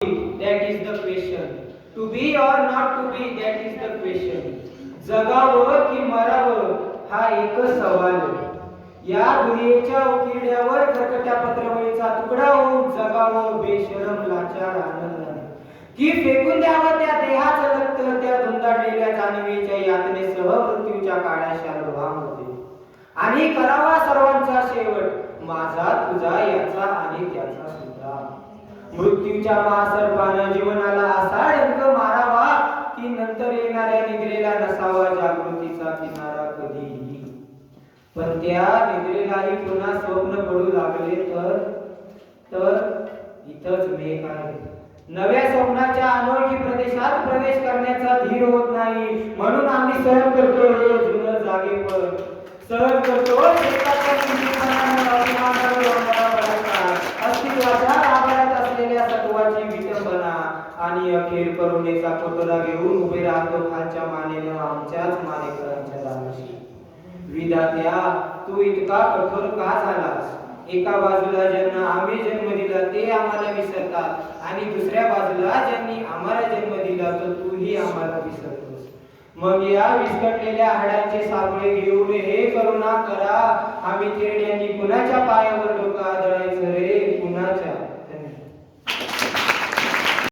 that is the question. To be or not to be, that is the question. जगावं की मरावं हा एकच सवाल आहे. या दुनियेच्या उकिरड्यावर खरकट्या पत्रावळीचा तुकडा होऊन जगावं बेशरम लाचार आनंदाने, की फेकून द्यावं त्या देहाचं रक्त त्या धुंदाडलेल्या जाणीवेच्या यातनेसह मृत्यूच्या काळ्या शालवामध्ये, आणि करावा सर्वांचा शेवट माझा तुझा याचा आणि त्याचा सुद्धा. मृत्यूच्या महासर्पानं जीवनाला असा डंक मारावा की नंतर येणाऱ्या निद्रेला नसावा जागृतीचा किनारा कधीही. पण त्या निद्रेलाही पुन्हा स्वप्न पडू लागले तर इथंच मेघ आहे. नव्या स्वप्नाच्या अनोळखी प्रदेशात प्रवेश करण्याचा धीर होत नाही, म्हणून आम्ही सहन करतो हे जुनं जागेपण, सहन करतो अस्तित्वाच्या आभाळात असलेल्या सत्वाची विटंबना, आणि अखेर करुणेचा कटोरा घेऊन उभे राहतो खालच्या मानेनं आमच्याच मानेकरांच्या दाराशी. विधात्या, तू इतका कठोर का झालास? एका बाजूला ज्यांना आम्ही जन्म दिला ते आम्हाला विसरतात, आणि दुसऱ्या बाजूला ज्यांनी आम्हाला जन्म दिला तर तूही आम्हाला विसरतोस. मग या विस्कटलेल्या हाडांचे साबळे घेऊन हे करुणा करा, आम्ही थेरड्यांनी कुणाच्या पायावर डोका